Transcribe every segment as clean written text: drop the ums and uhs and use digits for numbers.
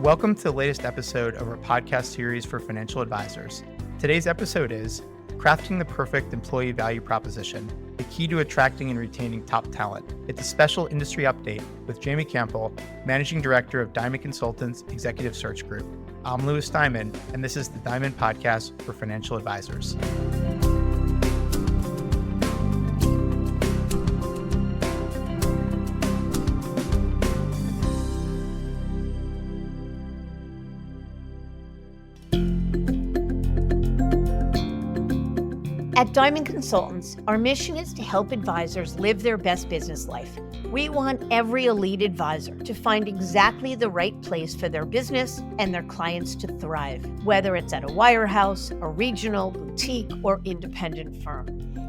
Welcome to the latest episode of our podcast series for financial advisors. Today's episode is Crafting the Perfect Employee Value Proposition, the key to attracting and retaining top talent. It's a special industry update with Jamie Campbell, Managing Director of Diamond Consultants Executive Search Group. I'm Louis Diamond, and this is the Diamond Podcast for Financial Advisors. At Diamond Consultants, our mission is to help advisors live their best business life. We want every elite advisor to find exactly the right place for their business and their clients to thrive, whether it's at a wirehouse, a regional, boutique, or independent firm.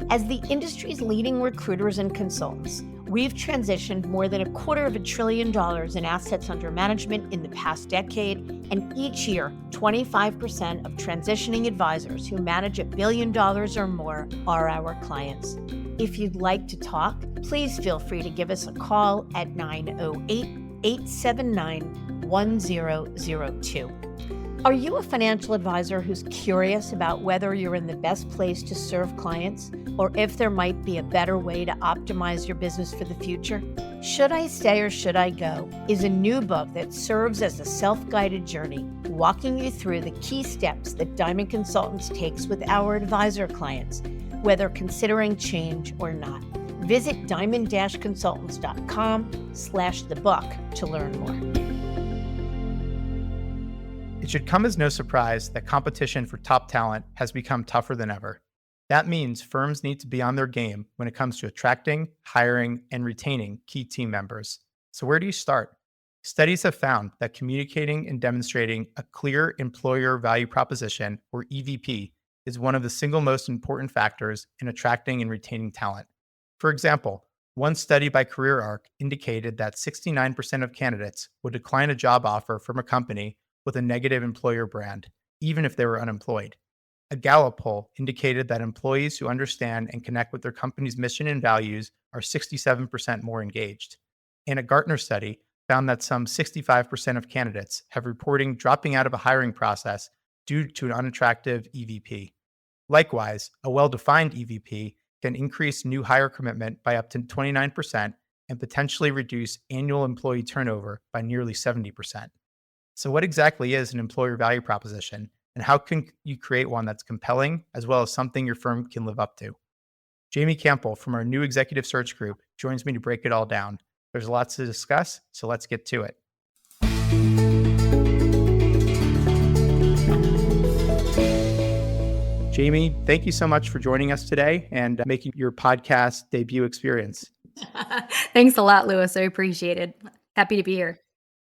As the industry's leading recruiters and consultants, we've transitioned more than $250 billion in assets under management in the past decade, and each year, 25% of transitioning advisors who manage $1 billion or more are our clients. If you'd like to talk, please feel free to give us a call at 908-879-1002. Are you a financial advisor who's curious about whether you're in the best place to serve clients, or if there might be a better way to optimize your business for the future? Should I Stay or Should I Go is a new book that serves as a self-guided journey, walking you through the key steps that Diamond Consultants takes with our advisor clients, whether considering change or not. Visit diamond-consultants.com/thebook to learn more. It should come as no surprise that competition for top talent has become tougher than ever. That means firms need to be on their game when it comes to attracting, hiring, and retaining key team members. So where do you start? Studies have found that communicating and demonstrating a clear employer value proposition, or EVP, is one of the single most important factors in attracting and retaining talent. For example, one study by CareerArc indicated that 69% of candidates would decline a job offer from a company with a negative employer brand, even if they were unemployed. A Gallup poll indicated that employees who understand and connect with their company's mission and values are 67% more engaged. And a Gartner study found that some 65% of candidates have reporting dropping out of a hiring process due to an unattractive EVP. Likewise, a well-defined EVP can increase new hire commitment by up to 29% and potentially reduce annual employee turnover by nearly 70%. So what exactly is an employer value proposition, and how can you create one that's compelling as well as something your firm can live up to? Jamie Campbell from our new executive search group joins me to break it all down. There's lots to discuss, so let's get to it. Jamie, thank you so much for joining us today and making your podcast debut experience. Thanks a lot, Louis. I appreciate it. Happy to be here.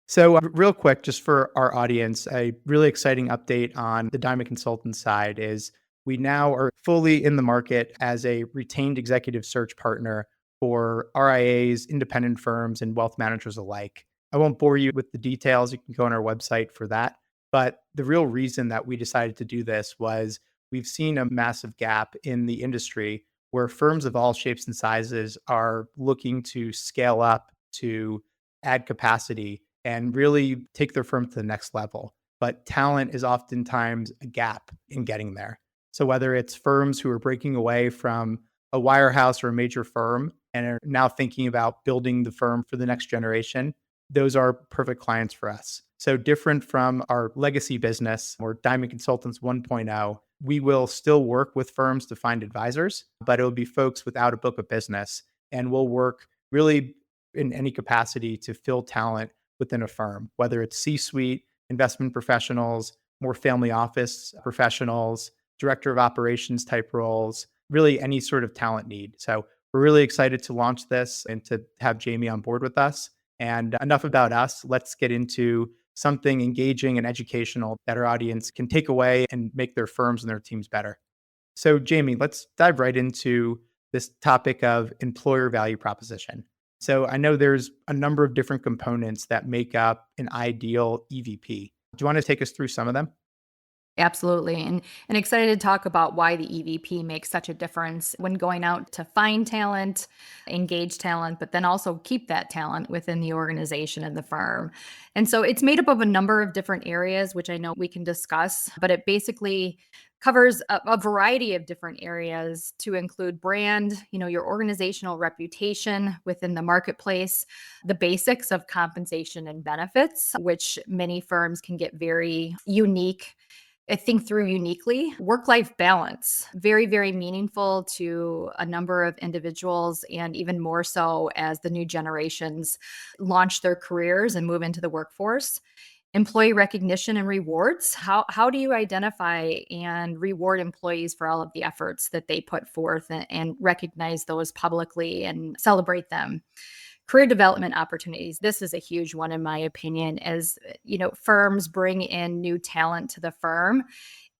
So real quick, just for our audience, a really exciting update on the Diamond Consultant side is we now are fully in the market as a retained executive search partner for RIAs, independent firms, and wealth managers alike. I won't bore you with the details. You can go on our website for that. But the real reason that we decided to do this was we've seen a massive gap in the industry where firms of all shapes and sizes are looking to scale up, to add capacity, and really take their firm to the next level. But talent is oftentimes a gap in getting there. So whether it's firms who are breaking away from a wirehouse or a major firm and are now thinking about building the firm for the next generation, those are perfect clients for us. So different from our legacy business or Diamond Consultants 1.0, we will still work with firms to find advisors, but it will be folks without a book of business. And we'll work really in any capacity to fill talent within a firm, whether it's C-suite, investment professionals, more family office professionals, director of operations type roles, really any sort of talent need. So we're really excited to launch this and to have Jamie on board with us. And enough about us. Let's get into something engaging and educational that our audience can take away and make their firms and their teams better. So Jamie, let's dive right into this topic of employer value proposition. So I know there's a number of different components that make up an ideal EVP. Do you want to take us through some of them? Absolutely. And excited to talk about why the EVP makes such a difference when going out to find talent, engage talent, but then also keep that talent within the organization and the firm. And so it's made up of a number of different areas, which I know we can discuss, but it basically covers a variety of different areas to include brand, your organizational reputation within the marketplace, the basics of compensation and benefits, which many firms can get very unique, I think, through uniquely. Work life balance, very, very meaningful to a number of individuals, and even more so as the new generations launch their careers and move into the workforce. Employee recognition and rewards. How do you identify and reward employees for all of the efforts that they put forth, and recognize those publicly and celebrate them? Career development opportunities. This is a huge one in my opinion. As firms bring in new talent to the firm,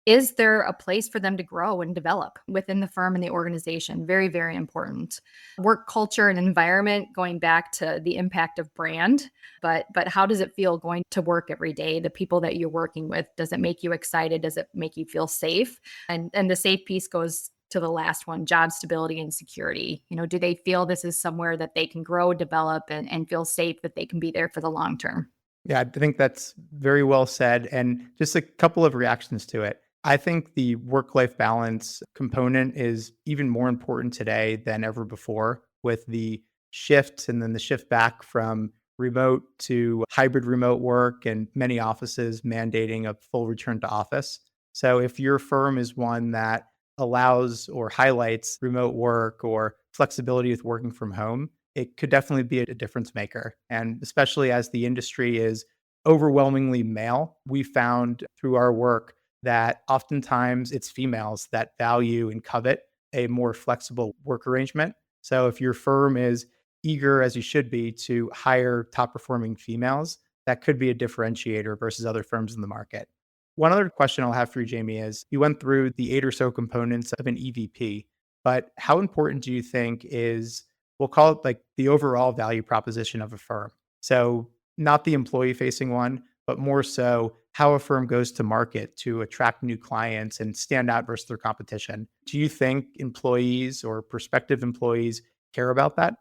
is there a place for them to grow and develop within the firm and the organization? Very, very important. Work culture and environment, going back to the impact of brand, but how does it feel going to work every day? The people that you're working with, does it make you excited? Does it make you feel safe? And the safe piece goes to the last one, job stability and security. Do they feel this is somewhere that they can grow, develop, and feel safe, that they can be there for the long term? Yeah, I think that's very well said. And just a couple of reactions to it. I think the work life balance component is even more important today than ever before with the shift and then the shift back from remote to hybrid remote work and many offices mandating a full return to office. So if your firm is one that allows or highlights remote work or flexibility with working from home, it could definitely be a difference maker. And especially as the industry is overwhelmingly male, we found through our work that oftentimes it's females that value and covet a more flexible work arrangement. So if your firm is eager, as you should be, to hire top performing females, that could be a differentiator versus other firms in the market. One other question I'll have for you, Jamie, is you went through the 8 or so components of an EVP, but how important do you think is, we'll call it like the overall value proposition of a firm? So, not the employee facing one, but more so how a firm goes to market to attract new clients and stand out versus their competition. Do you think employees or prospective employees care about that?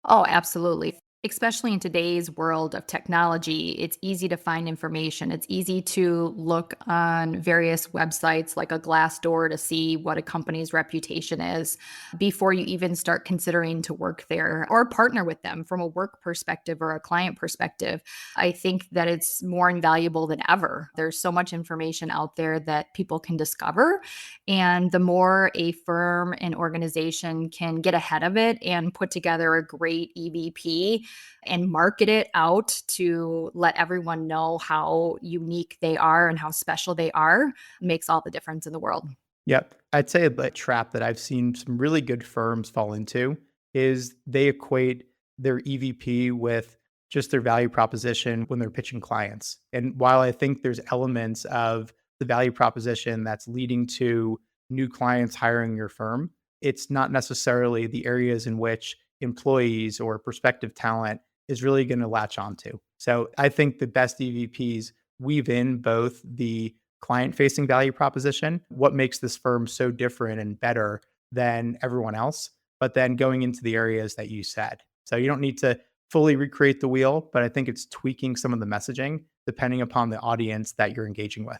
Oh, absolutely. Especially in today's world of technology, it's easy to find information. It's easy to look on various websites like a Glassdoor to see what a company's reputation is before you even start considering to work there or partner with them from a work perspective or a client perspective. I think that it's more invaluable than ever. There's so much information out there that people can discover. And the more a firm and organization can get ahead of it and put together a great EVP and market it out to let everyone know how unique they are and how special they are, makes all the difference in the world. Yep. I'd say a trap that I've seen some really good firms fall into is they equate their EVP with just their value proposition when they're pitching clients. And while I think there's elements of the value proposition that's leading to new clients hiring your firm, it's not necessarily the areas in which employees or prospective talent is really going to latch onto. So I think the best EVPs weave in both the client facing value proposition, what makes this firm so different and better than everyone else, but then going into the areas that you said. So you don't need to fully recreate the wheel, but I think it's tweaking some of the messaging depending upon the audience that you're engaging with.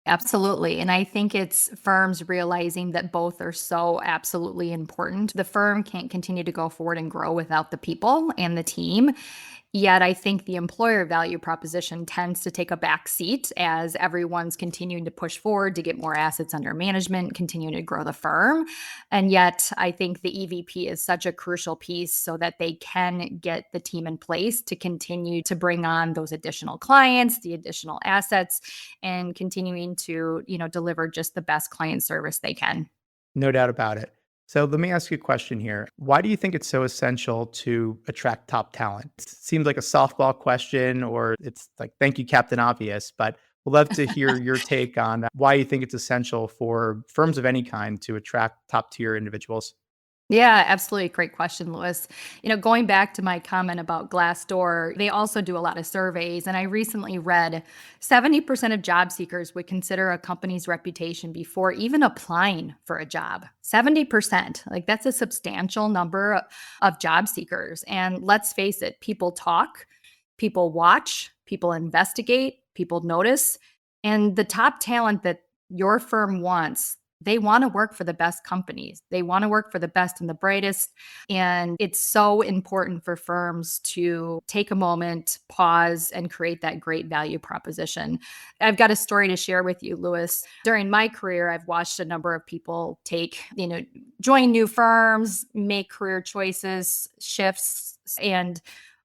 Absolutely. And I think it's firms realizing that both are so absolutely important. The firm can't continue to go forward and grow without the people and the team. Yet I think the employer value proposition tends to take a back seat as everyone's continuing to push forward to get more assets under management, continuing to grow the firm. And yet I think the EVP is such a crucial piece so that they can get the team in place to continue to bring on those additional clients, the additional assets, and continuing to, deliver just the best client service they can. No doubt about it. So let me ask you a question here. Why do you think it's so essential to attract top talent? It seems like a softball question, or it's like, thank you, Captain Obvious, but we'd love to hear your take on why you think it's essential for firms of any kind to attract top tier individuals. Yeah, absolutely. Great question, Lewis. Going back to my comment about Glassdoor, they also do a lot of surveys. And I recently read 70% of job seekers would consider a company's reputation before even applying for a job. 70%. Like, that's a substantial number of job seekers. And let's face it, people talk, people watch, people investigate, people notice. And the top talent that your firm wants, they want to work for the best companies. They want to work for the best and the brightest. And it's so important for firms to take a moment, pause, and create that great value proposition. I've got a story to share with you, Lewis. During my career, I've watched a number of people join new firms, make career choices, shifts, and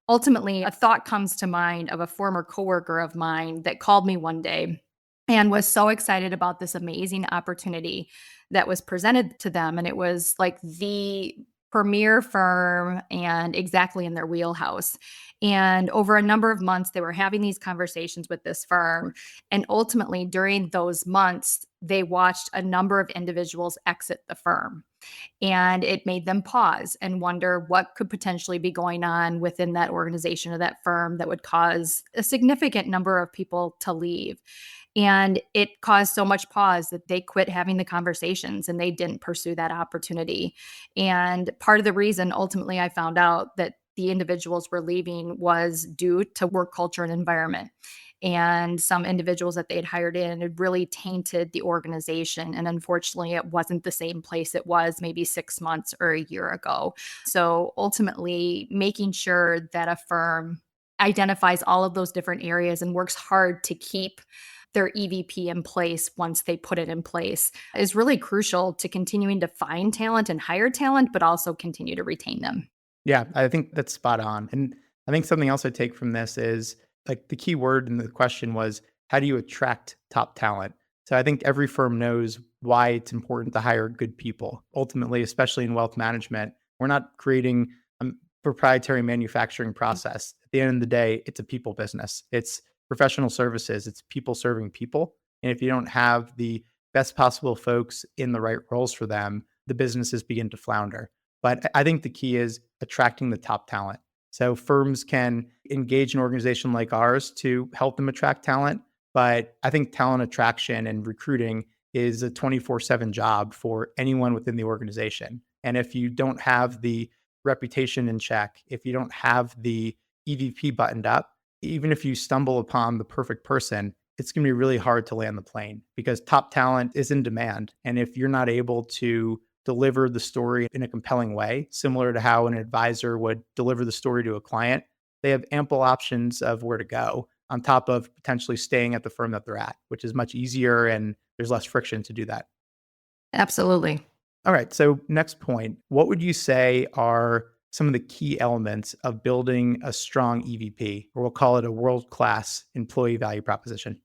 ultimately a thought comes to mind of a former coworker of mine that called me one day and was so excited about this amazing opportunity that was presented to them. And it was like the premier firm and exactly in their wheelhouse. And over a number of months, they were having these conversations with this firm. And ultimately, during those months, they watched a number of individuals exit the firm. And it made them pause and wonder what could potentially be going on within that organization or that firm that would cause a significant number of people to leave. And it caused so much pause that they quit having the conversations and they didn't pursue that opportunity. And part of the reason ultimately I found out that the individuals were leaving was due to work culture and environment. And some individuals that they had hired in had really tainted the organization. And unfortunately, it wasn't the same place it was maybe 6 months or a year ago. So ultimately, making sure that a firm identifies all of those different areas and works hard to keep their EVP in place once they put it in place is really crucial to continuing to find talent and hire talent, but also continue to retain them. Yeah, I think that's spot on. And I think something else I take from this is like the key word in the question was, how do you attract top talent? So I think every firm knows why it's important to hire good people. Ultimately, especially in wealth management, we're not creating a proprietary manufacturing process. At the end of the day, it's a people business. It's professional services. It's people serving people. And if you don't have the best possible folks in the right roles for them, the businesses begin to flounder. But I think the key is attracting the top talent. So firms can engage an organization like ours to help them attract talent. But I think talent attraction and recruiting is a 24/7 job for anyone within the organization. And if you don't have the reputation in check, if you don't have the EVP buttoned up, even if you stumble upon the perfect person, it's going to be really hard to land the plane because top talent is in demand. And if you're not able to deliver the story in a compelling way, similar to how an advisor would deliver the story to a client, they have ample options of where to go on top of potentially staying at the firm that they're at, which is much easier and there's less friction to do that. Absolutely. All right. So, next point, what would you say are some of the key elements of building a strong EVP, or we'll call it a world class employee value proposition?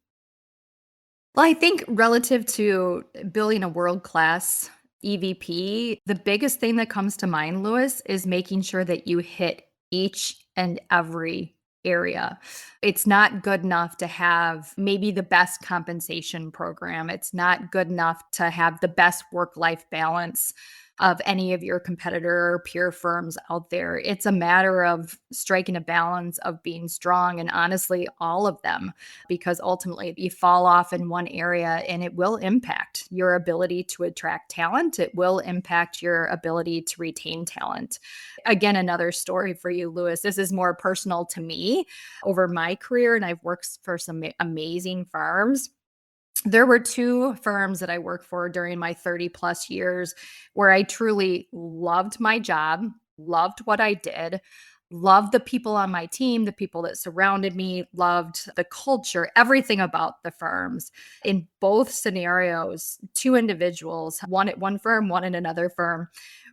Well, I think relative to building a world class EVP, the biggest thing that comes to mind, Lewis, is making sure that you hit each and every area. It's not good enough to have maybe the best compensation program. It's not good enough to have the best work life balance of any of your competitor or peer firms out there. It's a matter of striking a balance of being strong and honestly, all of them, because ultimately you fall off in one area and it will impact your ability to attract talent. It will impact your ability to retain talent. Again, another story for you, Lewis. This is more personal to me over my career, and I've worked for some amazing firms. There were 2 firms that I worked for during my 30 plus years where I truly loved my job, loved what I did, loved the people on my team, the people that surrounded me, loved the culture, everything about the firms. In both scenarios, 2 individuals, one at one firm, one at another firm,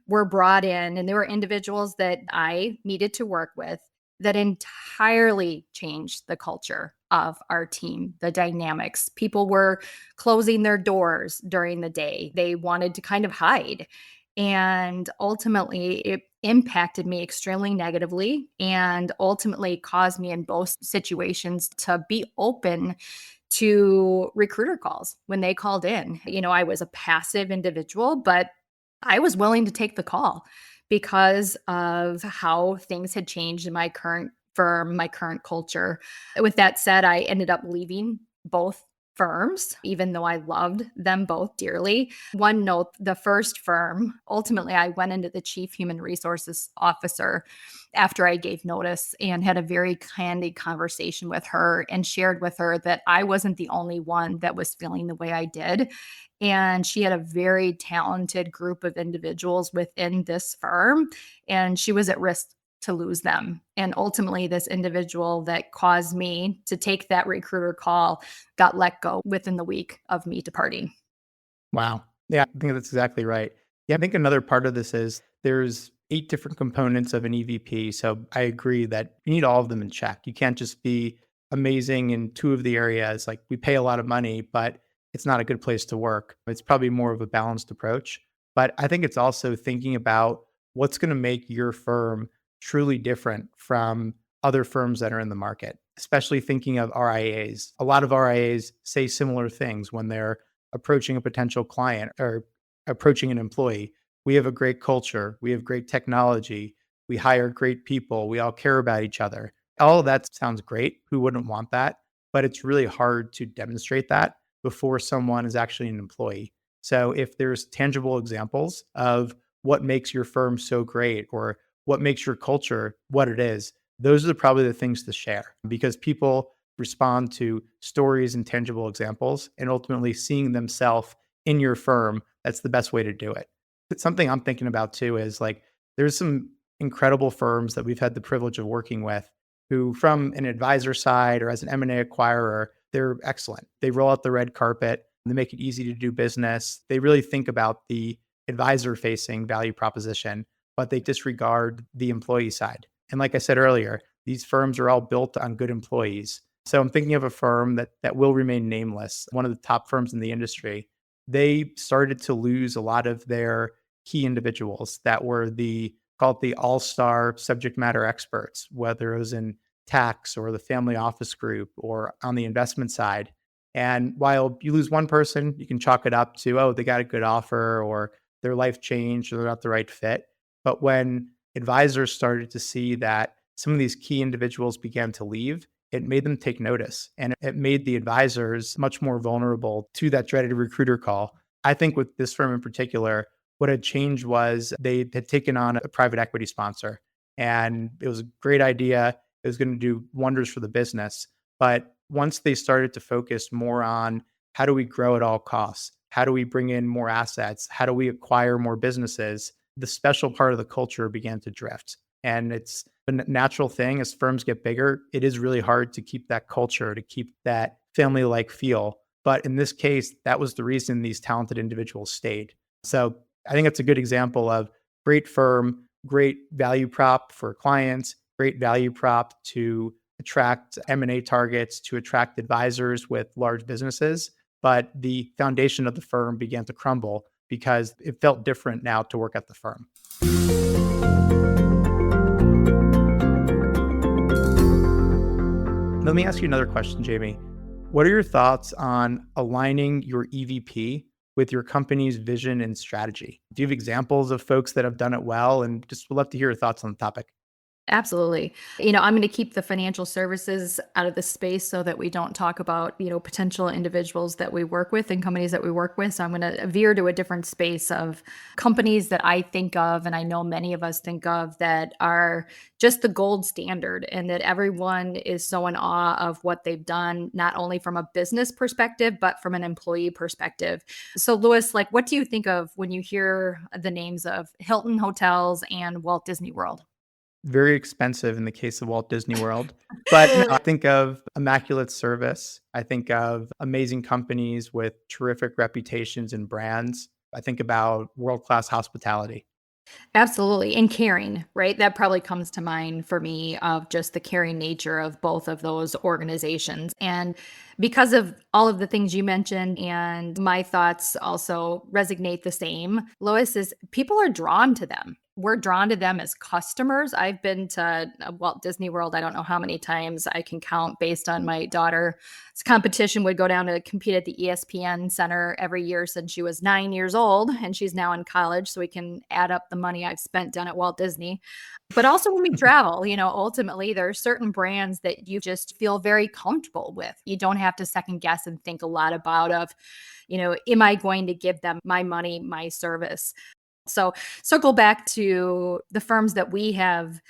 were brought in, and they were individuals that I needed to work with that entirely changed the culture of our team, the dynamics. People were closing their doors during the day. They wanted to kind of hide. And ultimately, it impacted me extremely negatively and ultimately caused me in both situations to be open to recruiter calls when they called in. I was a passive individual, but I was willing to take the call because of how things had changed in my current firm, my current culture. With that said, I ended up leaving both firms, even though I loved them both dearly. One note, the first firm, ultimately, I went into the chief human resources officer after I gave notice and had a very candid conversation with her and shared with her that I wasn't the only one that was feeling the way I did. And she had a very talented group of individuals within this firm, and she was at risk to lose them. And ultimately, this individual that caused me to take that recruiter call got let go within the week of me departing. Wow. Yeah, I think that's exactly right. Yeah, I think another part of this is there's 8 different components of an EVP. So I agree that you need all of them in check. You can't just be amazing in 2 of the areas. Like we pay a lot of money, but it's not a good place to work. It's probably more of a balanced approach. But I think it's also thinking about what's going to make your firm truly different from other firms that are in the market, especially thinking of RIAs. A lot of RIAs say similar things when they're approaching a potential client or approaching an employee. We have a great culture. We have great technology. We hire great people. We all care about each other. All of that sounds great. Who wouldn't want that? But it's really hard to demonstrate that before someone is actually an employee. So if there's tangible examples of what makes your firm so great or what makes your culture what it is, those are probably the things to share because people respond to stories and tangible examples and ultimately seeing themselves in your firm. That's the best way to do it. But something I'm thinking about too is like there's some incredible firms that we've had the privilege of working with who from an advisor side or as an M&A acquirer, they're excellent. They roll out the red carpet, they make it easy to do business. They really think about the advisor facing value proposition, but they disregard the employee side. And like I said earlier, these firms are all built on good employees. So I'm thinking of a firm that will remain nameless, one of the top firms in the industry. They started to lose a lot of their key individuals that were the called the all-star subject matter experts, whether it was in tax or the family office group or on the investment side. And while you lose one person, you can chalk it up to, oh, they got a good offer or their life changed or they're not the right fit. But when advisors started to see that some of these key individuals began to leave, it made them take notice and it made the advisors much more vulnerable to that dreaded recruiter call. I think with this firm in particular, what had changed was they had taken on a private equity sponsor and it was a great idea. It was going to do wonders for the business. But once they started to focus more on how do we grow at all costs? How do we bring in more assets? How do we acquire more businesses? The special part of the culture began to drift. And it's a natural thing as firms get bigger. It is really hard to keep that culture, to keep that family like feel. But in this case, that was the reason these talented individuals stayed. So I think it's a good example of great firm, great value prop for clients, great value prop to attract M&A targets, to attract advisors with large businesses. But the foundation of the firm began to crumble because it felt different now to work at the firm. Let me ask you another question, Jamie. What are your thoughts on aligning your EVP with your company's vision and strategy? Do you have examples of folks that have done it well? And just would love to hear your thoughts on the topic. Absolutely. I'm going to keep the financial services out of the space so that we don't talk about, potential individuals that we work with and companies that we work with. So I'm going to veer to a different space of companies that I think of, and I know many of us think of, that are just the gold standard and that everyone is so in awe of what they've done, not only from a business perspective, but from an employee perspective. So, Louis, like, what do you think of when you hear the names of Hilton Hotels and Walt Disney World? Very expensive in the case of Walt Disney World. But no, I think of immaculate service. I think of amazing companies with terrific reputations and brands. I think about world-class hospitality. Absolutely. And caring, right? That probably comes to mind for me of just the caring nature of both of those organizations. And because of all of the things you mentioned, and my thoughts also resonate the same, Lois, is people are drawn to them. we're drawn to them as customers. I've been to Walt Disney World, I don't know how many times I can count based on my daughter's competition would go down to compete at the ESPN Center every year since she was 9 years old, and she's now in college. So we can add up the money I've spent down at Walt Disney. But also when we travel, ultimately there are certain brands that you just feel very comfortable with. You don't have to second guess and think a lot about am I going to give them my money, my service? So circle back to the firms that we have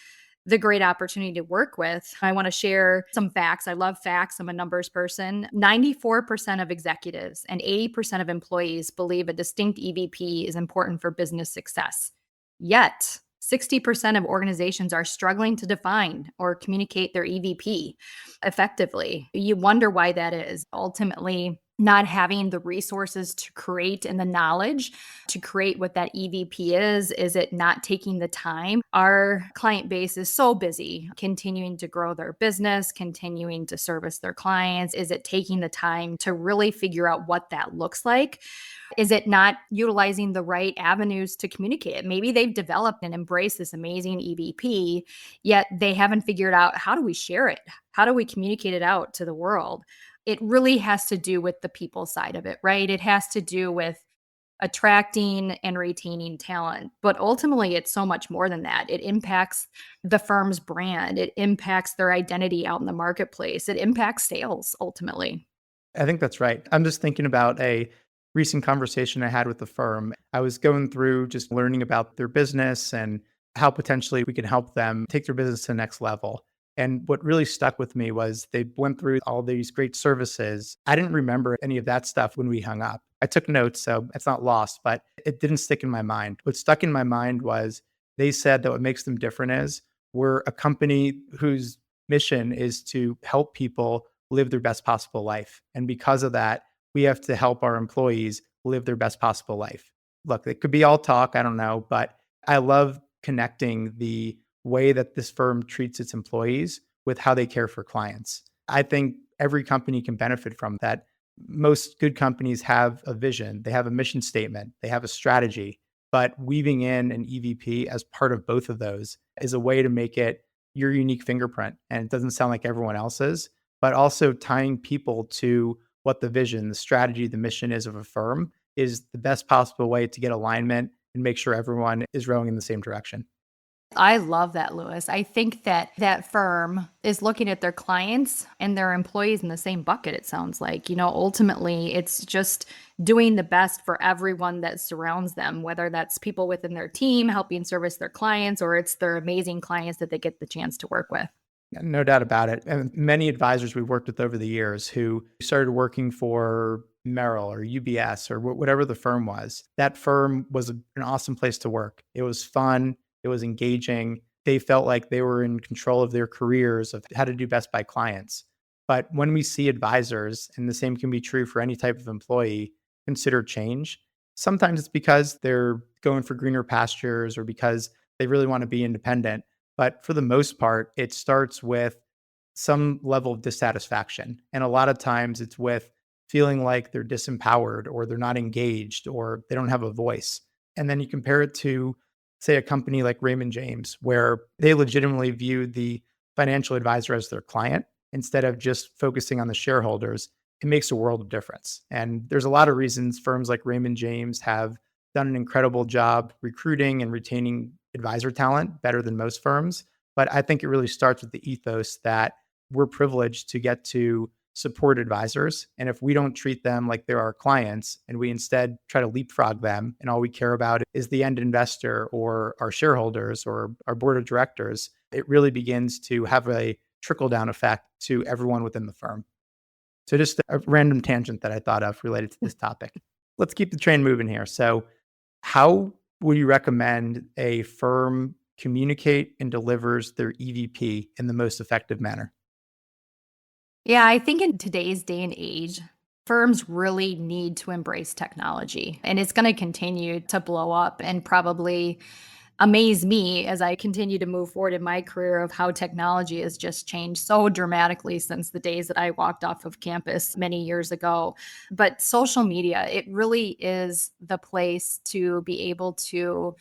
the great opportunity to work with. I want to share some facts. I love facts. I'm a numbers person. 94% of executives and 80% of employees believe a distinct EVP is important for business success. Yet, 60% of organizations are struggling to define or communicate their EVP effectively. You wonder why that is. Ultimately, not having the resources to create and the knowledge to create what that EVP is it not taking the time? Our client base is so busy continuing to grow their business, continuing to service their clients. Is it taking the time to really figure out what that looks like? Is it not utilizing the right avenues to communicate it? Maybe they've developed and embraced this amazing EVP, yet they haven't figured out, how do we share it? How do we communicate it out to the world? It really has to do with the people side of it, right? It has to do with attracting and retaining talent. But ultimately, it's so much more than that. It impacts the firm's brand, it impacts their identity out in the marketplace, it impacts sales ultimately. I think that's right. I'm just thinking about a recent conversation I had with the firm. I was going through just learning about their business and how potentially we can help them take their business to the next level. And what really stuck with me was they went through all these great services. I didn't remember any of that stuff when we hung up. I took notes, so it's not lost, but it didn't stick in my mind. What stuck in my mind was they said that what makes them different is we're a company whose mission is to help people live their best possible life. And because of that, we have to help our employees live their best possible life. Look, it could be all talk, I don't know, but I love connecting the way that this firm treats its employees with how they care for clients. I think every company can benefit from that. Most good companies have a vision, they have a mission statement, they have a strategy, but weaving in an EVP as part of both of those is a way to make it your unique fingerprint. And it doesn't sound like everyone else's, but also tying people to what the vision, the strategy, the mission is of a firm is the best possible way to get alignment and make sure everyone is rowing in the same direction. I love that, Lewis. I think that that firm is looking at their clients and their employees in the same bucket, it sounds like. Ultimately, it's just doing the best for everyone that surrounds them, whether that's people within their team helping service their clients or it's their amazing clients that they get the chance to work with. No doubt about it. And many advisors we've worked with over the years who started working for Merrill or UBS or whatever the firm was, that firm was an awesome place to work. It was fun. It was engaging. They felt like they were in control of their careers, of how to do best by clients. But when we see advisors, and the same can be true for any type of employee, consider change, sometimes it's because they're going for greener pastures or because they really want to be independent. But for the most part, it starts with some level of dissatisfaction. And a lot of times it's with feeling like they're disempowered or they're not engaged or they don't have a voice. And then you compare it to, say, a company like Raymond James, where they legitimately view the financial advisor as their client instead of just focusing on the shareholders. It makes a world of difference. And there's a lot of reasons firms like Raymond James have done an incredible job recruiting and retaining advisor talent better than most firms. But I think it really starts with the ethos that we're privileged to get to support advisors. And if we don't treat them like they're our clients and we instead try to leapfrog them and all we care about is the end investor or our shareholders or our board of directors, it really begins to have a trickle down effect to everyone within the firm. So just a random tangent that I thought of related to this topic. Let's keep the train moving here. So how would you recommend a firm communicate and delivers their EVP in the most effective manner? Yeah, I think in today's day and age, firms really need to embrace technology, and it's going to continue to blow up and probably amaze me as I continue to move forward in my career of how technology has just changed so dramatically since the days that I walked off of campus many years ago. But social media, it really is the place to be able to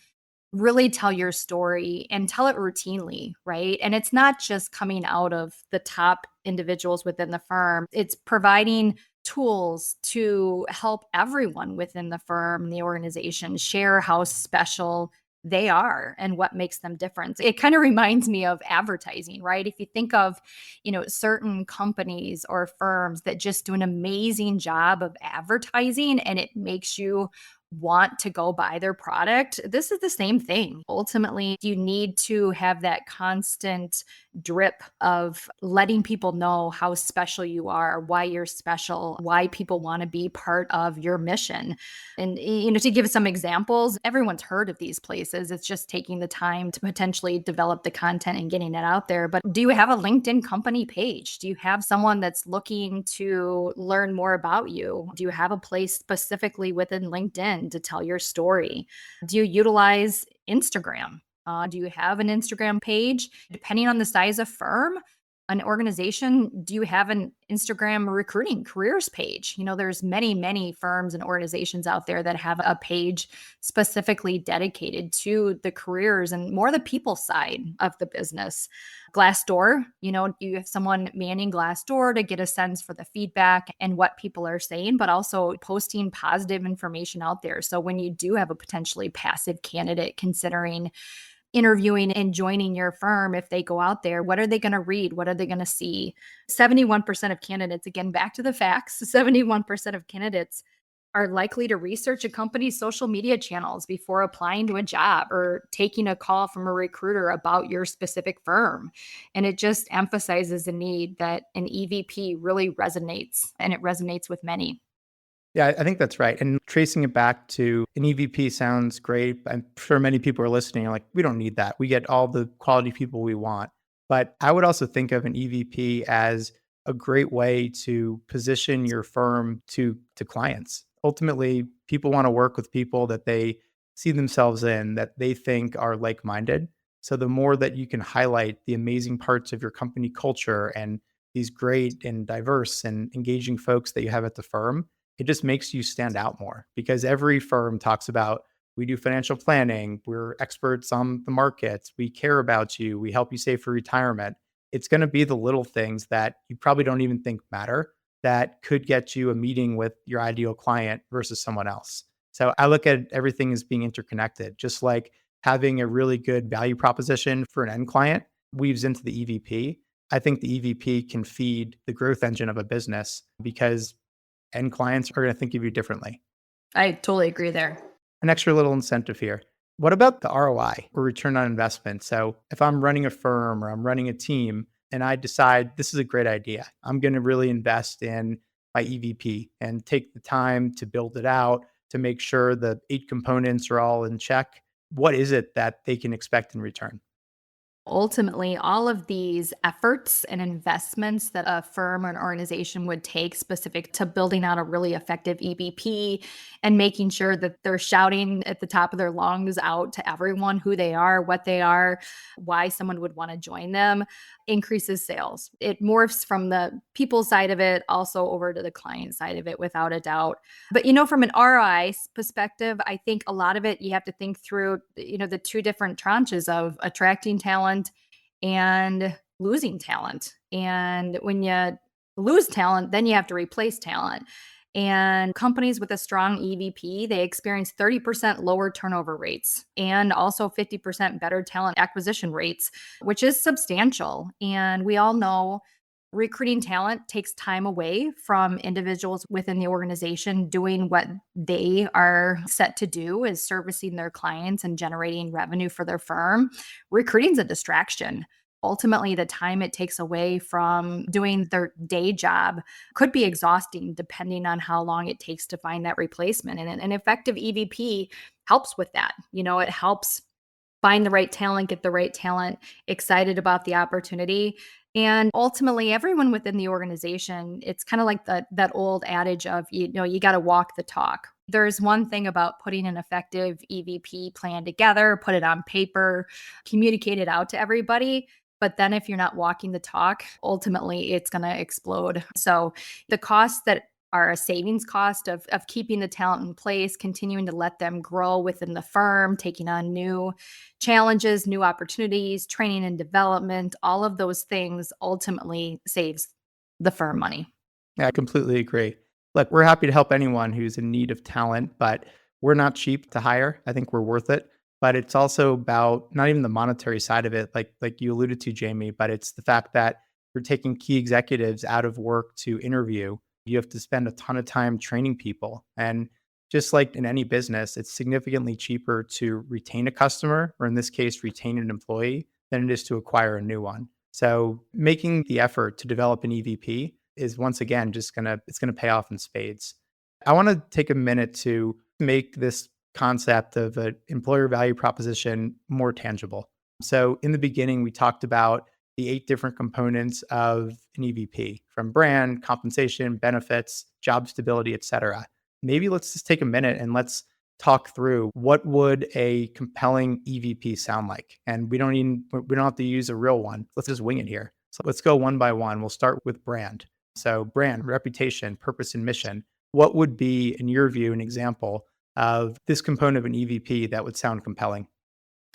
really tell your story and tell it routinely, right? And it's not just coming out of the top individuals within the firm, it's providing tools to help everyone within the firm, the organization, share how special they are and what makes them different. It kind of reminds me of advertising, right? If you think of, certain companies or firms that just do an amazing job of advertising and it makes you want to go buy their product. This is the same thing. Ultimately, you need to have that constant drip of letting people know how special you are, why you're special, why people want to be part of your mission. And, to give some examples, everyone's heard of these places. It's just taking the time to potentially develop the content and getting it out there. But do you have a LinkedIn company page? Do you have someone that's looking to learn more about you? Do you have a place specifically within LinkedIn to tell your story? Do you utilize Instagram? Do you have an Instagram page? Depending on the size of firm, an organization, do you have an Instagram recruiting careers page? There's many, many firms and organizations out there that have a page specifically dedicated to the careers and more the people side of the business. Glassdoor, you have someone manning Glassdoor to get a sense for the feedback and what people are saying, but also posting positive information out there. So when you do have a potentially passive candidate considering interviewing and joining your firm, if they go out there, what are they going to read? What are they going to see? 71% of candidates, again, back to the facts, 71% of candidates are likely to research a company's social media channels before applying to a job or taking a call from a recruiter about your specific firm. And it just emphasizes the need that an EVP really resonates, and it resonates with many. Yeah, I think that's right. And tracing it back to an EVP sounds great. I'm sure many people are listening are like, we don't need that. We get all the quality people we want. But I would also think of an EVP as a great way to position your firm to clients. Ultimately, people want to work with people that they see themselves in, that they think are like-minded. So the more that you can highlight the amazing parts of your company culture and these great and diverse and engaging folks that you have at the firm, it just makes you stand out more because every firm talks about we do financial planning, we're experts on the markets, we care about you, we help you save for retirement. It's going to be the little things that you probably don't even think matter that could get you a meeting with your ideal client versus someone else. So I look at everything as being interconnected, just like having a really good value proposition for an end client weaves into the EVP. I think the EVP can feed the growth engine of a business because and clients are going to think of you differently. I totally agree there. An extra little incentive here. What about the ROI or return on investment? So if I'm running a firm or I'm running a team and I decide this is a great idea, I'm going to really invest in my EVP and take the time to build it out to make sure the 8 components are all in check. What is it that they can expect in return? Ultimately, all of these efforts and investments that a firm or an organization would take specific to building out a really effective EVP and making sure that they're shouting at the top of their lungs out to everyone who they are, what they are, why someone would want to join them, increases sales. It morphs from the people side of it also over to the client side of it without a doubt. But from an ROI perspective, I think a lot of it you have to think through, the two different tranches of attracting talent and losing talent. And when you lose talent, then you have to replace talent. And companies with a strong EVP, they experience 30% lower turnover rates and also 50% better talent acquisition rates, which is substantial. And we all know recruiting talent takes time away from individuals within the organization doing what they are set to do, is servicing their clients and generating revenue for their firm. Recruiting's a distraction. Ultimately, the time it takes away from doing their day job could be exhausting depending on how long it takes to find that replacement. And an effective EVP helps with that. It helps find the right talent, get the right talent, excited about the opportunity. And ultimately, everyone within the organization, it's kind of like that old adage of, you got to walk the talk. There's one thing about putting an effective EVP plan together, put it on paper, communicate it out to everybody. But then if you're not walking the talk, ultimately it's going to explode. So the costs that are a savings cost of keeping the talent in place, continuing to let them grow within the firm, taking on new challenges, new opportunities, training and development. All of those things ultimately saves the firm money. Yeah, I completely agree. Look, we're happy to help anyone who's in need of talent, but we're not cheap to hire. I think we're worth it. But it's also about not even the monetary side of it, like you alluded to, Jamie, but it's the fact that you're taking key executives out of work to interview. You have to spend a ton of time training people. And just like in any business, it's significantly cheaper to retain a customer, or in this case, retain an employee, than it is to acquire a new one. So making the effort to develop an EVP is once again just gonna pay off in spades. I want to take a minute to make this concept of an employer value proposition more tangible. So in the beginning, we talked about the 8 different components of an EVP, from brand, compensation, benefits, job stability, et cetera. Maybe let's just take a minute and let's talk through what would a compelling EVP sound like. And we don't have to use a real one. Let's just wing it here. So let's go one by one. We'll start with brand. So brand, reputation, purpose, and mission. What would be, in your view, an example of this component of an EVP that would sound compelling?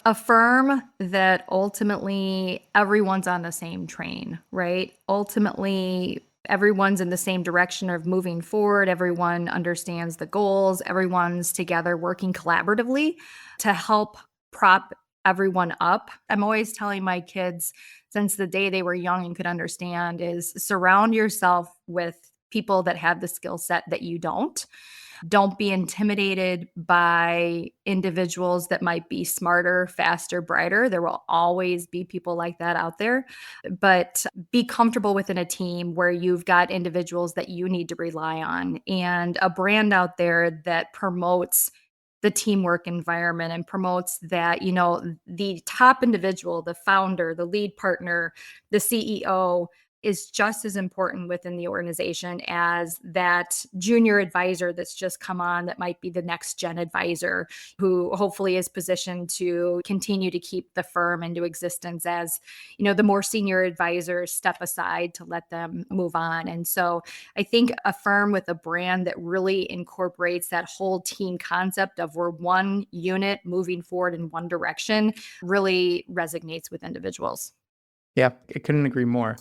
A firm that ultimately everyone's on the same train, right? Ultimately, everyone's in the same direction of moving forward. Everyone understands the goals. Everyone's together working collaboratively to help prop everyone up. I'm always telling my kids since the day they were young and could understand is surround yourself with people that have the skill set that you don't. Don't be intimidated by individuals that might be smarter, faster, brighter. There will always be people like that out there. But be comfortable within a team where you've got individuals that you need to rely on and a brand out there that promotes the teamwork environment and promotes that, the top individual, the founder, the lead partner, the CEO is just as important within the organization as that junior advisor that's just come on that might be the next gen advisor who hopefully is positioned to continue to keep the firm into existence as the more senior advisors step aside to let them move on. And so I think a firm with a brand that really incorporates that whole team concept of we're one unit moving forward in one direction really resonates with individuals. Yeah, I couldn't agree more.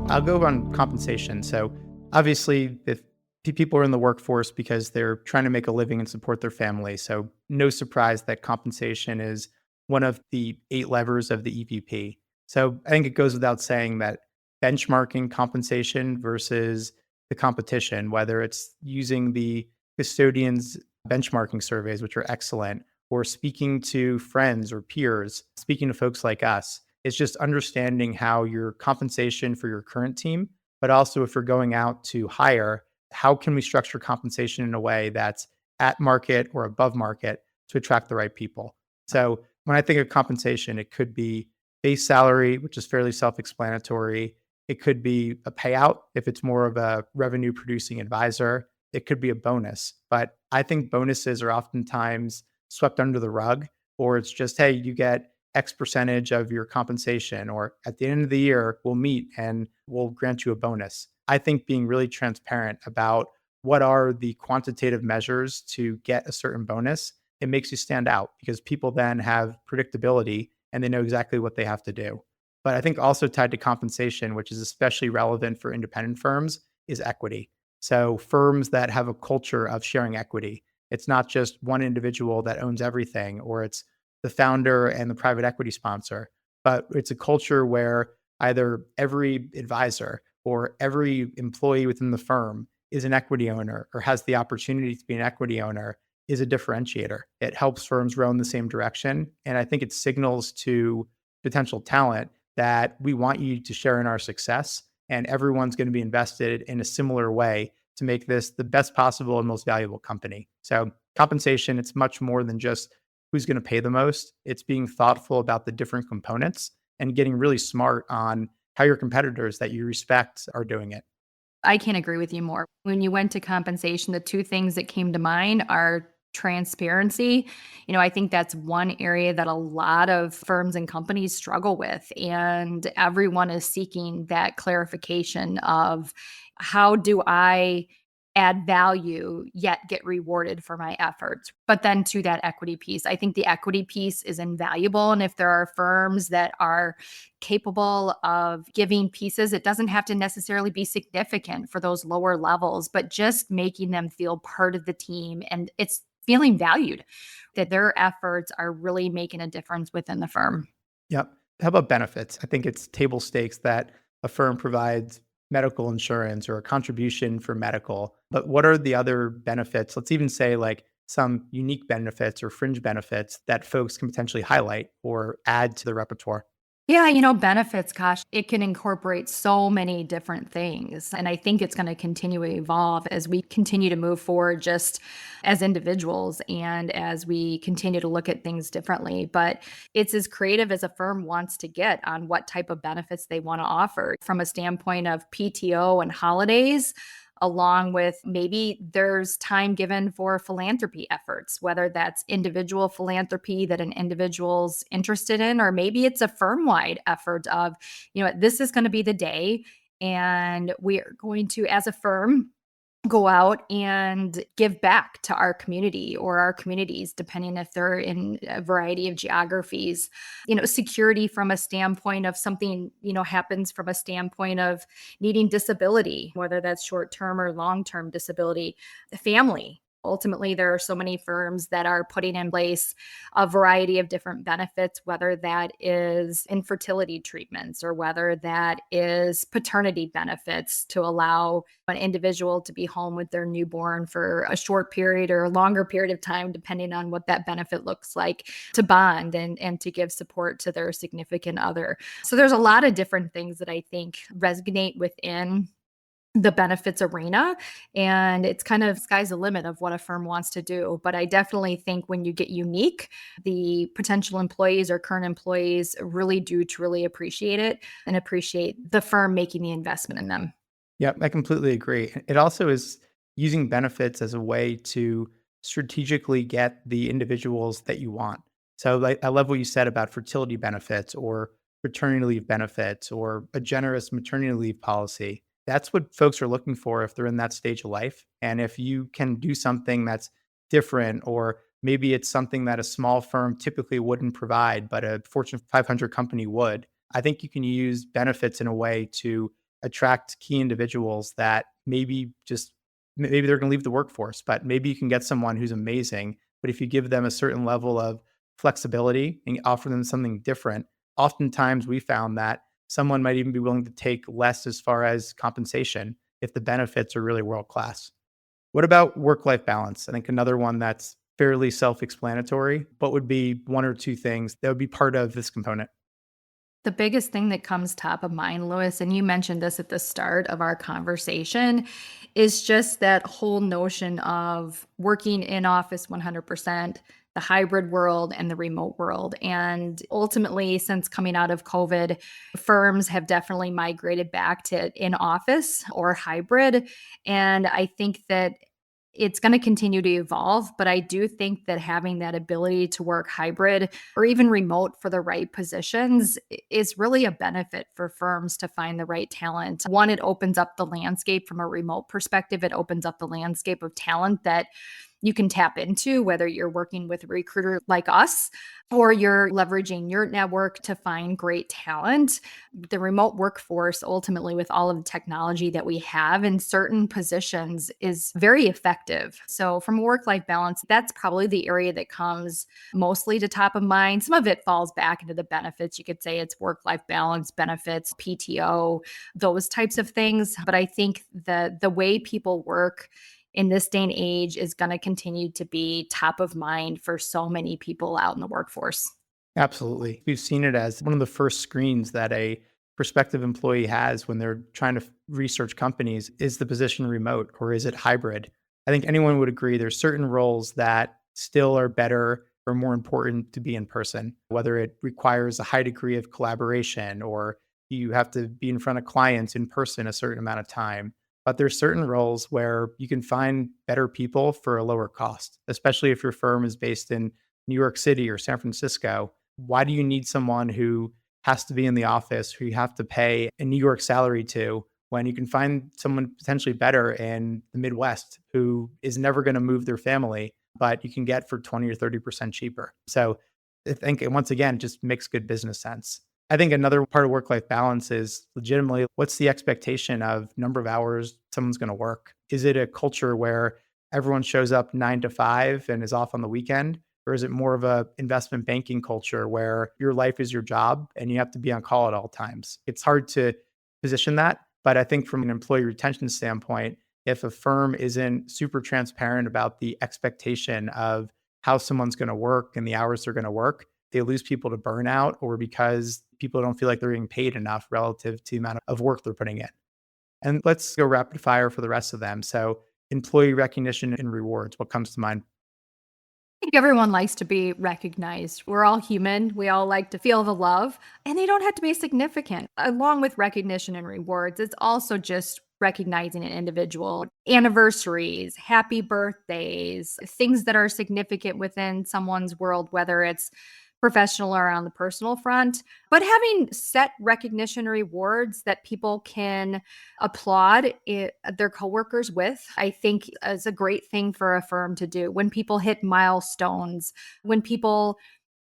I'll go on compensation. So obviously, if people are in the workforce because they're trying to make a living and support their family, so no surprise that compensation is one of the 8 levers of the EVP. So I think it goes without saying that benchmarking compensation versus the competition, whether it's using the custodians benchmarking surveys, which are excellent, or speaking to friends or peers, speaking to folks like us, it's just understanding how your compensation for your current team, but also if you're going out to hire, how can we structure compensation in a way that's at market or above market to attract the right people? So when I think of compensation, it could be base salary, which is fairly self-explanatory. It could be a payout if it's more of a revenue producing advisor. It could be a bonus, but I think bonuses are oftentimes swept under the rug, or it's just, hey, you get X percentage of your compensation, or at the end of the year, we'll meet and we'll grant you a bonus. I think being really transparent about what are the quantitative measures to get a certain bonus, it makes you stand out because people then have predictability and they know exactly what they have to do. But I think also tied to compensation, which is especially relevant for independent firms, is equity. So firms that have a culture of sharing equity, it's not just one individual that owns everything, or it's the founder and the private equity sponsor, but it's a culture where either every advisor or every employee within the firm is an equity owner or has the opportunity to be an equity owner is a differentiator. It helps firms row in the same direction. And I think it signals to potential talent that we want you to share in our success and everyone's going to be invested in a similar way to make this the best possible and most valuable company. So compensation, it's much more than just who's going to pay the most. It's being thoughtful about the different components and getting really smart on how your competitors that you respect are doing it. I can't agree with you more. When you went to compensation, the two things that came to mind are transparency. I think that's one area that a lot of firms and companies struggle with. And everyone is seeking that clarification of how do I add value yet get rewarded for my efforts. But then to that equity piece, I think the equity piece is invaluable. And if there are firms that are capable of giving pieces, it doesn't have to necessarily be significant for those lower levels, but just making them feel part of the team and it's feeling valued, that their efforts are really making a difference within the firm. Yep. How about benefits? I think it's table stakes that a firm provides medical insurance or a contribution for medical. But what are the other benefits? Let's even say like some unique benefits or fringe benefits that folks can potentially highlight or add to the repertoire. Yeah, benefits, gosh, it can incorporate so many different things. And I think it's going to continue to evolve as we continue to move forward just as individuals and as we continue to look at things differently. But it's as creative as a firm wants to get on what type of benefits they want to offer from a standpoint of PTO and holidays along with maybe there's time given for philanthropy efforts, whether that's individual philanthropy that an individual's interested in, or maybe it's a firm wide effort of, this is going to be the day. And we are going to, as a firm, go out and give back to our community or our communities, depending if they're in a variety of geographies. Security from a standpoint of something, happens from a standpoint of needing disability, whether that's short term or long term disability, the family. Ultimately, there are so many firms that are putting in place a variety of different benefits, whether that is infertility treatments or whether that is paternity benefits to allow an individual to be home with their newborn for a short period or a longer period of time, depending on what that benefit looks like, to bond and to give support to their significant other. So there's a lot of different things that I think resonate within the benefits arena, and it's kind of sky's the limit of what a firm wants to do. But I definitely think when you get unique, the potential employees or current employees really do truly appreciate it and appreciate the firm making the investment in them. Yep, I completely agree. It also is using benefits as a way to strategically get the individuals that you want. So like I love what you said about fertility benefits or paternity leave benefits or a generous maternity leave policy. That's what folks are looking for if they're in that stage of life. And if you can do something that's different, or maybe it's something that a small firm typically wouldn't provide, but a Fortune 500 company would, I think you can use benefits in a way to attract key individuals that maybe they're going to leave the workforce, but maybe you can get someone who's amazing. But if you give them a certain level of flexibility and offer them something different, oftentimes we found that someone might even be willing to take less as far as compensation if the benefits are really world class. What about work life balance? I think another one that's fairly self explanatory, but would be one or two things that would be part of this component. The biggest thing that comes top of mind, Lewis, and you mentioned this at the start of our conversation, is just that whole notion of working in office 100%, the hybrid world and the remote world. And ultimately, since coming out of COVID, firms have definitely migrated back to in office or hybrid. And I think that it's going to continue to evolve, but I do think that having that ability to work hybrid or even remote for the right positions is really a benefit for firms to find the right talent. One, it opens up the landscape from a remote perspective. It opens up the landscape of talent that you can tap into, whether you're working with a recruiter like us or you're leveraging your network to find great talent. The remote workforce, ultimately, with all of the technology that we have in certain positions, is very effective. So, from a work life balance, that's probably the area that comes mostly to top of mind. Some of it falls back into the benefits. You could say it's work life balance, benefits, PTO, those types of things. But I think the way people work in this day and age is going to continue to be top of mind for so many people out in the workforce. Absolutely. We've seen it as one of the first screens that a prospective employee has when they're trying to research companies. Is the position remote or is it hybrid? I think anyone would agree there's certain roles that still are better or more important to be in person, whether it requires a high degree of collaboration or you have to be in front of clients in person a certain amount of time. But there's certain roles where you can find better people for a lower cost, especially if your firm is based in New York City or San Francisco. Why do you need someone who has to be in the office, who you have to pay a New York salary to, when you can find someone potentially better in the Midwest who is never going to move their family, but you can get for 20 or 30% cheaper? So I think, once again, it just makes good business sense. I think another part of work life balance is legitimately, what's the expectation of number of hours someone's going to work? Is it a culture where everyone shows up 9 to 5 and is off on the weekend? Or is it more of a investment banking culture where your life is your job and you have to be on call at all times? It's hard to position that. But I think from an employee retention standpoint, if a firm isn't super transparent about the expectation of how someone's going to work and the hours they're going to work, they lose people to burnout, or because people don't feel like they're being paid enough relative to the amount of work they're putting in. And let's go rapid fire for the rest of them. So, employee recognition and rewards, what comes to mind? I think everyone likes to be recognized. We're all human. We all like to feel the love, and they don't have to be significant. Along with recognition and rewards, it's also just recognizing an individual, anniversaries, happy birthdays, things that are significant within someone's world, whether it's professional or on the personal front. But having set recognition rewards that people can applaud their coworkers with, I think is a great thing for a firm to do. When people hit milestones, when people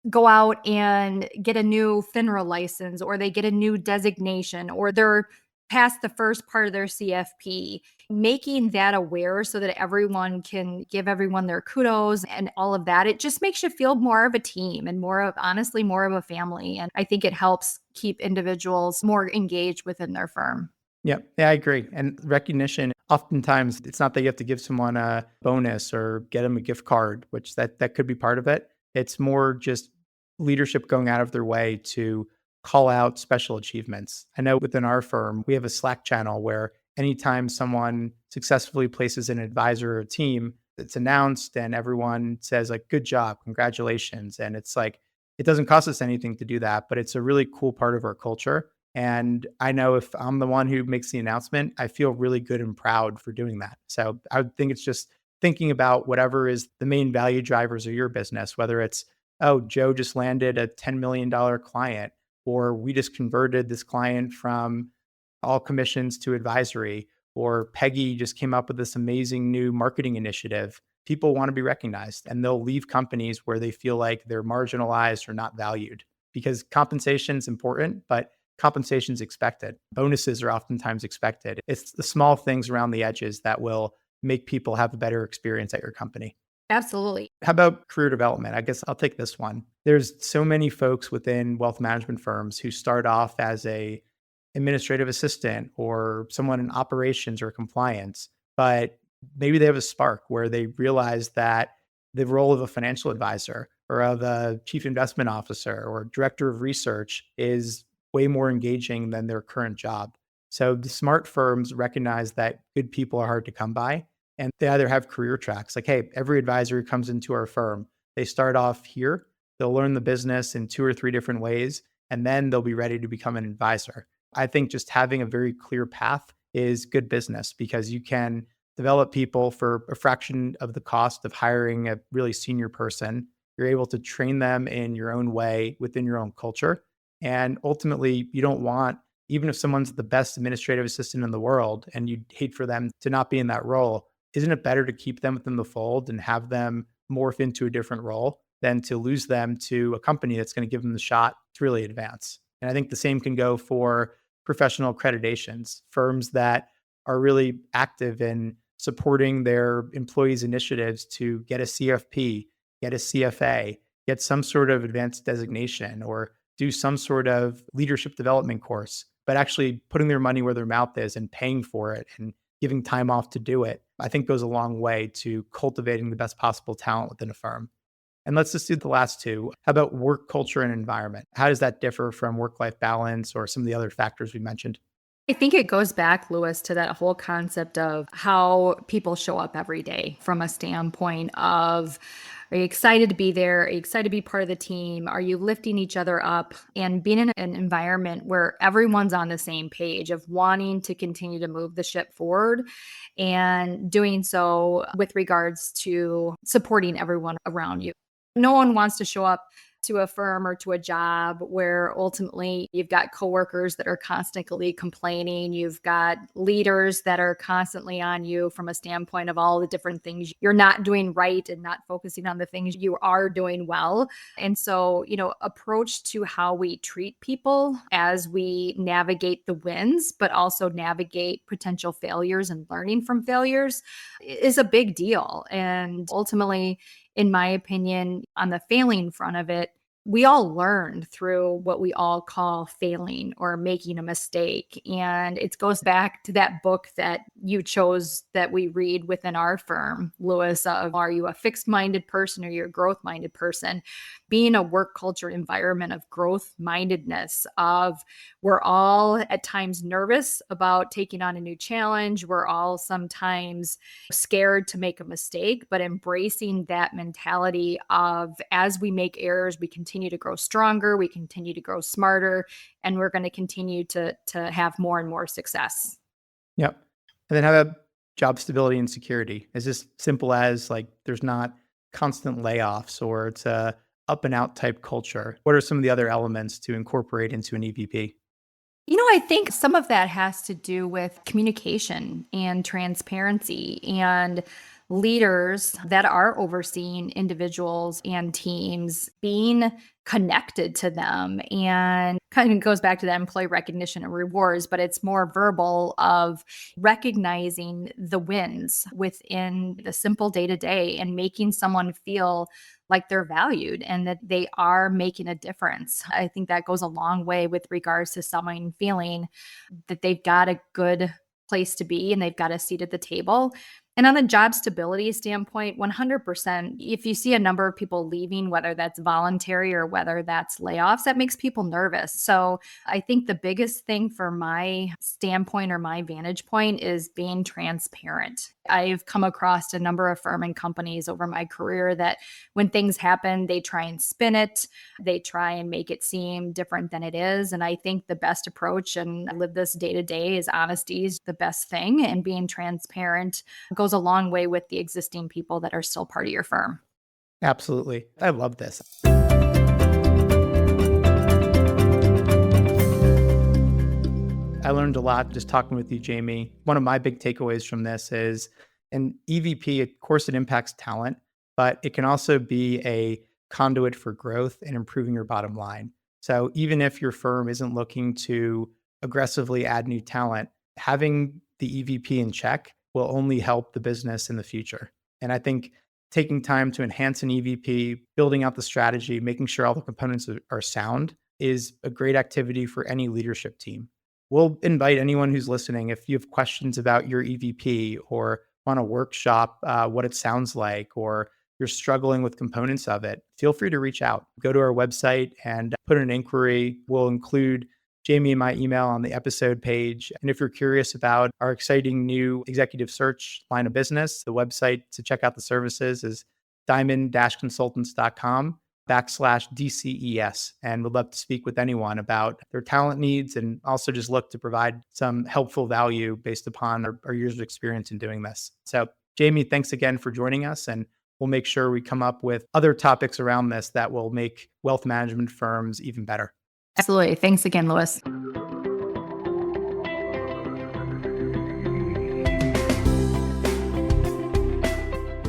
go out and get a new FINRA license, or they get a new designation, or they're past the first part of their CFP, making that aware so that everyone can give everyone their kudos and all of that. It just makes you feel more of a team and more of, honestly, more of a family. And I think it helps keep individuals more engaged within their firm. Yeah, I agree. And recognition, oftentimes it's not that you have to give someone a bonus or get them a gift card, which that could be part of it. It's more just leadership going out of their way to call out special achievements. I know within our firm, we have a Slack channel where anytime someone successfully places an advisor or team, it's announced and everyone says like, good job, congratulations. And it's like, it doesn't cost us anything to do that, but it's a really cool part of our culture. And I know if I'm the one who makes the announcement, I feel really good and proud for doing that. So I would think it's just thinking about whatever is the main value drivers of your business, whether it's, oh, Joe just landed a $10 million client, or we just converted this client from all commissions to advisory, or Peggy just came up with this amazing new marketing initiative. People want to be recognized, and they'll leave companies where they feel like they're marginalized or not valued, because compensation is important, but compensation is expected. Bonuses are oftentimes expected. It's the small things around the edges that will make people have a better experience at your company. Absolutely. How about career development? I guess I'll take this one. There's so many folks within wealth management firms who start off as a administrative assistant or someone in operations or compliance, but maybe they have a spark where they realize that the role of a financial advisor or of a chief investment officer or director of research is way more engaging than their current job. So the smart firms recognize that good people are hard to come by, and they either have career tracks like, hey, every advisor who comes into our firm, they start off here, they'll learn the business in 2 or 3 different ways, and then they'll be ready to become an advisor. I think just having a very clear path is good business, because you can develop people for a fraction of the cost of hiring a really senior person. You're able to train them in your own way within your own culture. And ultimately, you don't want, even if someone's the best administrative assistant in the world and you'd hate for them to not be in that role, isn't it better to keep them within the fold and have them morph into a different role than to lose them to a company that's going to give them the shot to really advance? And I think the same can go for professional accreditations, firms that are really active in supporting their employees' initiatives to get a CFP, get a CFA, get some sort of advanced designation, or do some sort of leadership development course, but actually putting their money where their mouth is and paying for it and giving time off to do it, I think goes a long way to cultivating the best possible talent within a firm. And let's just do the last two. How about work culture and environment? How does that differ from work life balance or some of the other factors we mentioned? I think it goes back, Lewis, to that whole concept of how people show up every day from a standpoint of Are you excited to be there? Are you excited to be part of the team? Are you lifting each other up? And being in an environment where everyone's on the same page of wanting to continue to move the ship forward and doing so with regards to supporting everyone around you. No one wants to show up to a firm or to a job where ultimately you've got coworkers that are constantly complaining. You've got leaders that are constantly on you from a standpoint of all the different things you're not doing right and not focusing on the things you are doing well. And so, approach to how we treat people as we navigate the wins, but also navigate potential failures and learning from failures is a big deal. And ultimately, in my opinion, on the failing front of it, we all learned through what we all call failing or making a mistake. And it goes back to that book that you chose that we read within our firm, Lewis, of are you a fixed minded person or you're a growth minded person? Being a work culture environment of growth mindedness, of we're all at times nervous about taking on a new challenge. We're all sometimes scared to make a mistake, but embracing that mentality of as we make errors, we continue to grow stronger, we continue to grow smarter, and we're going to continue to have more and more success. Yep. And then how about job stability and security? Is this simple as like there's not constant layoffs or it's a up and out type culture? What are some of the other elements to incorporate into an EVP? I think some of that has to do with communication and transparency and leaders that are overseeing individuals and teams being connected to them, and kind of goes back to that employee recognition and rewards, but it's more verbal of recognizing the wins within the simple day to day and making someone feel like they're valued and that they are making a difference. I think that goes a long way with regards to someone feeling that they've got a good place to be and they've got a seat at the table. And on the job stability standpoint, 100%, if you see a number of people leaving, whether that's voluntary or whether that's layoffs, that makes people nervous. So I think the biggest thing for my standpoint or my vantage point is being transparent. I've come across a number of firm and companies over my career that when things happen, they try and spin it. They try and make it seem different than it is. And I think the best approach, and I live this day to day, is honesty is the best thing. And being transparent goes a long way with the existing people that are still part of your firm. Absolutely. I love this. I learned a lot just talking with you, Jamie. One of my big takeaways from this is an EVP, of course, it impacts talent, but it can also be a conduit for growth and improving your bottom line. So even if your firm isn't looking to aggressively add new talent, having the EVP in check will only help the business in the future. And I think taking time to enhance an EVP, building out the strategy, making sure all the components are sound is a great activity for any leadership team. We'll invite anyone who's listening, if you have questions about your EVP or want to workshop what it sounds like, or you're struggling with components of it, feel free to reach out. Go to our website and put an inquiry. We'll include Jamie and my email on the episode page. And if you're curious about our exciting new executive search line of business, the website to check out the services is diamond-consultants.com/DCES. And we'd love to speak with anyone about their talent needs and also just look to provide some helpful value based upon our years of experience in doing this. So Jamie, thanks again for joining us. And we'll make sure we come up with other topics around this that will make wealth management firms even better. Absolutely. Thanks again, Lewis.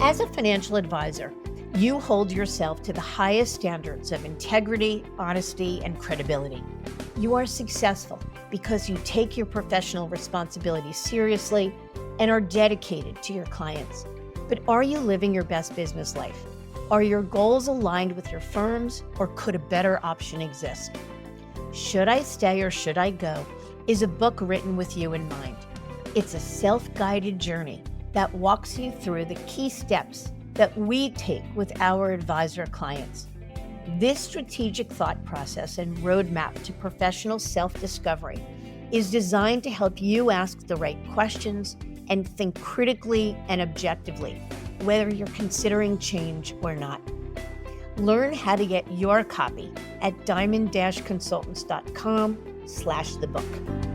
As a financial advisor, you hold yourself to the highest standards of integrity, honesty, and credibility. You are successful because you take your professional responsibilities seriously and are dedicated to your clients. But are you living your best business life? Are your goals aligned with your firm's, or could a better option exist? Should I Stay or Should I Go is a book written with you in mind. It's a self-guided journey that walks you through the key steps that we take with our advisor clients. This strategic thought process and roadmap to professional self-discovery is designed to help you ask the right questions and think critically and objectively whether you're considering change or not. Learn how to get your copy at diamond-consultants.com/thebook.